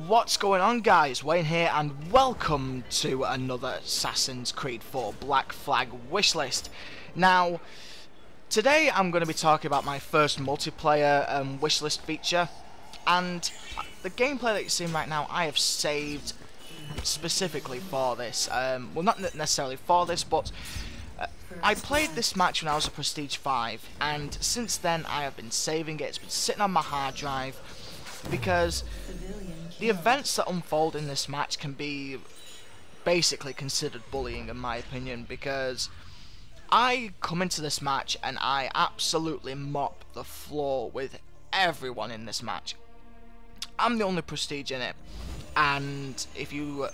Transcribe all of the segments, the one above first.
What's going on, guys? Wayne here, and welcome to another Assassin's Creed 4 Black Flag wishlist. Now, today I'm going to be talking about my first multiplayer wishlist feature, and the gameplay that you're seeing right now I have saved specifically for this. Well, not necessarily for this, but I played this match when I was a Prestige 5, and since then I have been saving it. It's been sitting on my hard drive because the events that unfold in this match can be basically considered bullying, in my opinion, because I come into this match and I absolutely mop the floor with everyone in this match. I'm the only Prestige in it, and if you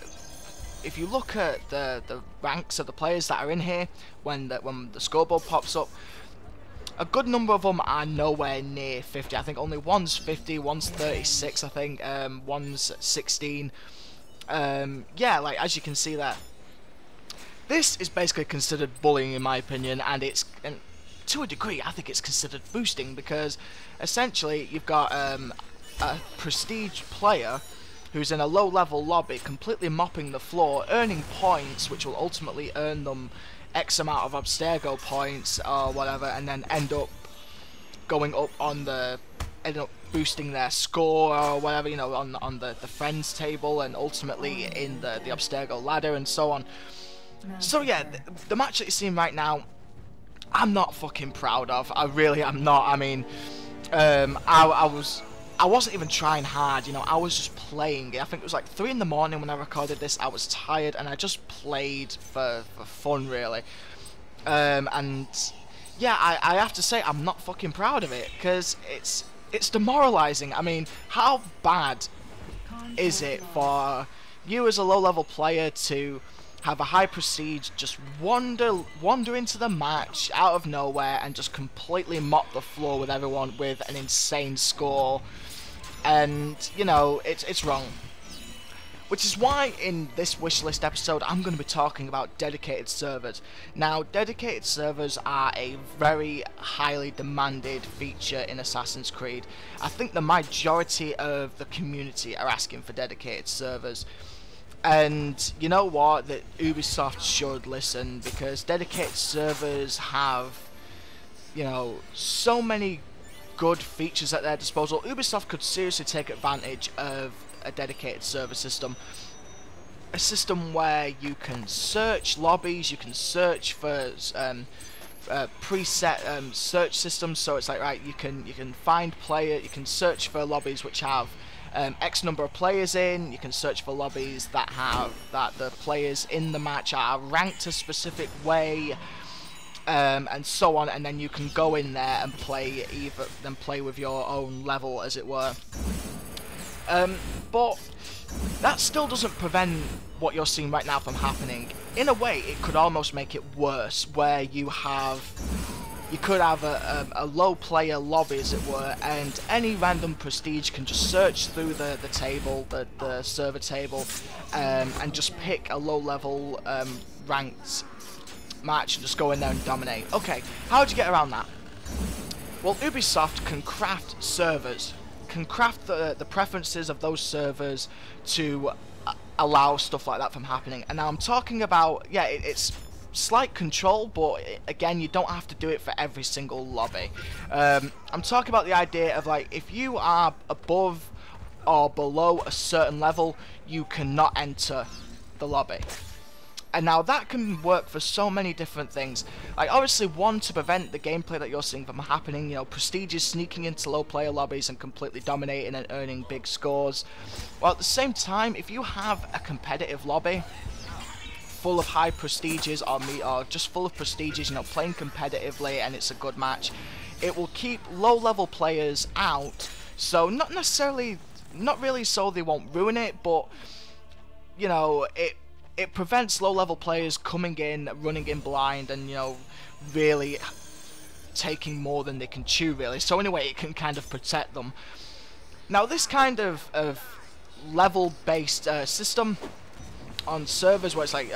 look at the ranks of the players that are in here when the scoreboard pops up, a good number of them are nowhere near 50. I think only one's 50, one's 36, I think, one's 16. Yeah, like as you can see there, this is basically considered bullying in my opinion, and to a degree I think it's considered boosting, because essentially you've got a Prestige player who's in a low-level lobby completely mopping the floor, earning points which will ultimately earn them X amount of Abstergo points or whatever, and then end up going up on end up boosting their score or whatever, you know, on the friends table, and ultimately in the Abstergo ladder and so on. So yeah, the match that you're seeing right now, I'm not fucking proud of. I really am not. I mean, I wasn't even trying hard, you know, I was just playing. I think it was like 3 in the morning when I recorded this. I was tired and I just played for fun, really. And yeah, I have to say I'm not fucking proud of it, because it's demoralizing. I mean, how bad is it for you as a low-level player to have a high prestige just wander into the match out of nowhere and just completely mop the floor with everyone with an insane score? And you know, it's wrong. Which is why in this wishlist episode I'm going to be talking about dedicated servers. Now, dedicated servers are a very highly demanded feature in Assassin's Creed. I think the majority of the community are asking for dedicated servers. And you know what, that Ubisoft should listen, because dedicated servers have, you know, so many good features at their disposal. Ubisoft could seriously take advantage of a dedicated server system. A system where you can search lobbies, you can search for preset search systems, so it's like, right, you can find you can search for lobbies which have X number of players in. You can search for lobbies that the players in the match are ranked a specific way, and so on, and then you can go in there and play with your own level, as it were. But that still doesn't prevent what you're seeing right now from happening. In a way, it could almost make it worse, where you could have a low player lobby, as it were, and any random prestige can just search through the table, the server table, and just pick a low level ranked match and just go in there and dominate. Okay, how do you get around that? Well, Ubisoft can craft servers, can craft the preferences of those servers to allow stuff like that from happening. And now I'm talking about, yeah, it's slight control, but again, you don't have to do it for every single lobby. I'm talking about the idea of, like, if you are above or below a certain level, you cannot enter the lobby. And now that can work for so many different things. Like, obviously, one, to prevent the gameplay that you're seeing from happening, you know, prestiges sneaking into low player lobbies and completely dominating and earning big scores. Well, at the same time, if you have a competitive lobby full of high prestiges, or just full of prestiges, you know, playing competitively, and it's a good match, it will keep low level players out. So not really so they won't ruin it, but you know, it prevents low level players coming in, running in blind, and, you know, really taking more than they can chew, really. So anyway, it can kind of protect them. Now, this kind of level based system on servers where it's like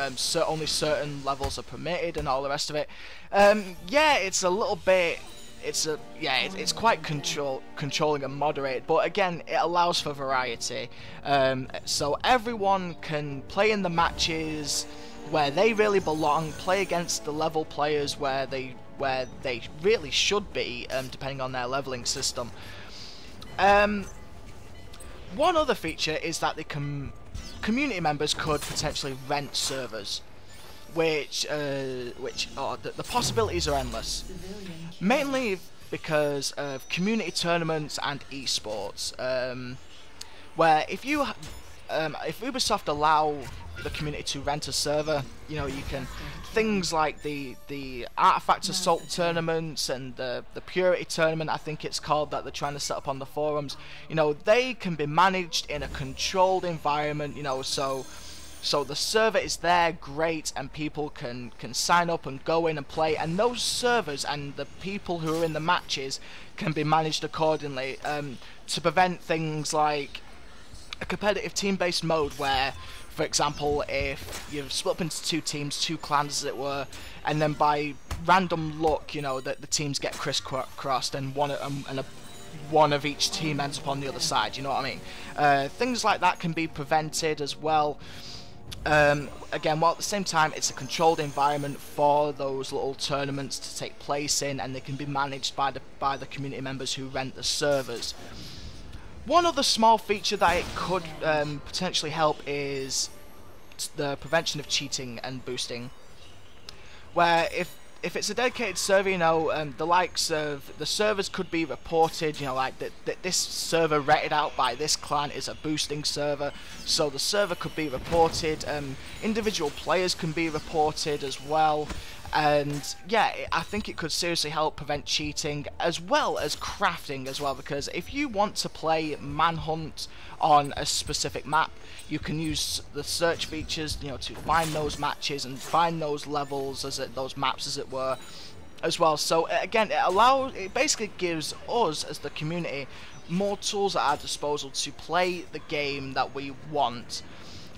only certain levels are permitted and all the rest of it, yeah, it's a little bit it's quite controlling and moderated, but again, it allows for variety. So everyone can play in the matches where they really belong, play against the level players where they really should be, depending on their leveling system. One other feature is that community members could potentially rent servers, which the possibilities are endless. Mainly because of community tournaments and esports, where if Ubisoft allow the community to rent a server, you know, you can things like the Artifact Assault tournaments and the Purity tournament, I think it's called, that they're trying to set up on the forums. You know, they can be managed in a controlled environment. You know, so the server is there, great, and people can sign up and go in and play, and those servers and the people who are in the matches can be managed accordingly, to prevent things like a competitive team-based mode where, for example, if you've split up into two teams, two clans as it were, and then by random luck, you know, that the teams get crisscrossed and one of each team ends up on the other side, you know what I mean? Things like that can be prevented as well. Again, while at the same time it's a controlled environment for those little tournaments to take place in, and they can be managed by the community members who rent the servers. One other small feature that it could potentially help is the prevention of cheating and boosting, where if it's a dedicated server, you know, the likes of the servers could be reported, you know, like that this server rated out by this clan is a boosting server, so the server could be reported. Individual players can be reported as well, and yeah, I think it could seriously help prevent cheating as well as crafting as well, because if you want to play Manhunt on a specific map, you can use the search features, you know, to find those matches and find those levels, those maps as it were, as well. So again, it basically gives us as the community more tools at our disposal to play the game that we want.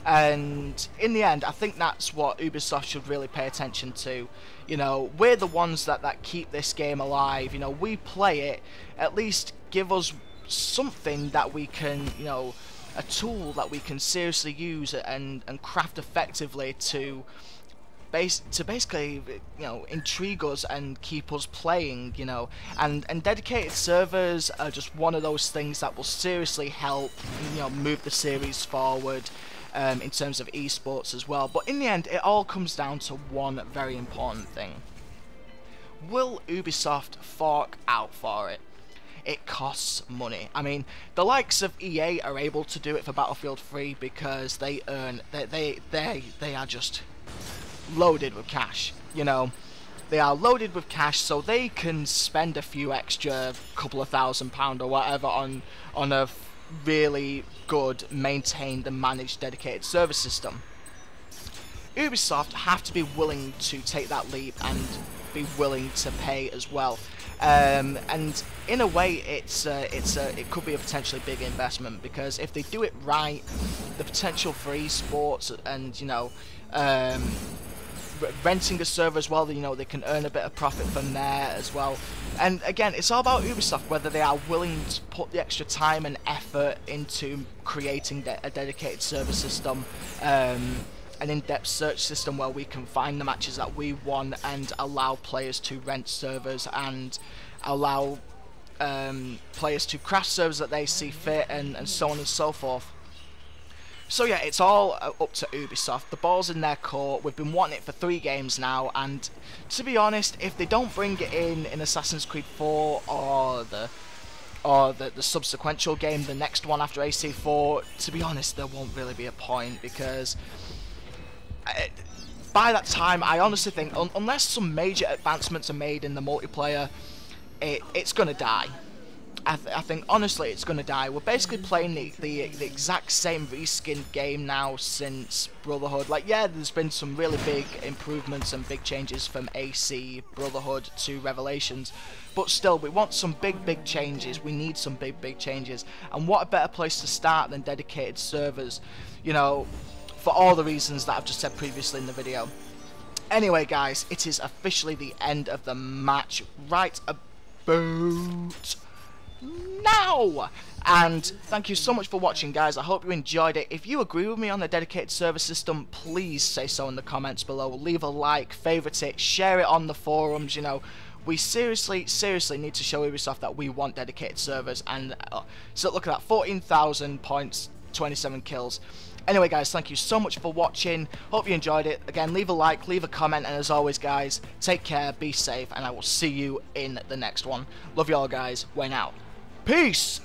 And in the end, I think that's what Ubisoft should really pay attention to. You know, we're the ones that keep this game alive. You know, we play it. At least give us something that we can, you know, a tool that we can seriously use and craft effectively to basically, you know, intrigue us and keep us playing, you know. And dedicated servers are just one of those things that will seriously help, you know, move the series forward. In terms of esports as well. But in the end, it all comes down to one very important thing. Will Ubisoft fork out for it? It costs money. I mean, the likes of EA are able to do it for Battlefield 3 because they are just loaded with cash, you know. They are loaded with cash, so they can spend a few extra couple of £1,000 or whatever on a really good, maintained and managed dedicated server system. Ubisoft have to be willing to take that leap and be willing to pay as well. And in a way, it could be a potentially big investment, because if they do it right, the potential for esports and, you know, renting a server as well, you know, they can earn a bit of profit from there as well. And again, it's all about Ubisoft, whether they are willing to put the extra time and effort into creating a dedicated server system, an in-depth search system where we can find the matches that we want and allow players to rent servers and allow players to craft servers that they see fit, and so on and so forth. So yeah, it's all up to Ubisoft. The ball's in their court. We've been wanting it for 3 games now, and to be honest, if they don't bring it in Assassin's Creed 4 or the subsequential game, the next one after AC4, to be honest, there won't really be a point, because by that time, I honestly think, unless some major advancements are made in the multiplayer, it's gonna die. I think honestly it's gonna die. We're basically playing the exact same reskinned game now since Brotherhood. Like, yeah, there's been some really big improvements and big changes from AC, Brotherhood to Revelations, but still, we want some big changes. We need some big changes, and what a better place to start than dedicated servers, you know, for all the reasons that I've just said previously in the video. Anyway guys, it is officially the end of the match right boot now. And thank you so much for watching, guys. I hope you enjoyed it. If you agree with me on the dedicated server system, please say so in the comments below. Leave a like, favourite it, share it on the forums. You know, we seriously need to show Ubisoft that we want dedicated servers. And so look at that, 14,000 points, 27 kills. Anyway, guys, thank you so much for watching. Hope you enjoyed it. Again, leave a like, leave a comment, and as always, guys, take care, be safe, and I will see you in the next one. Love you all, guys. Wayne out. Peace!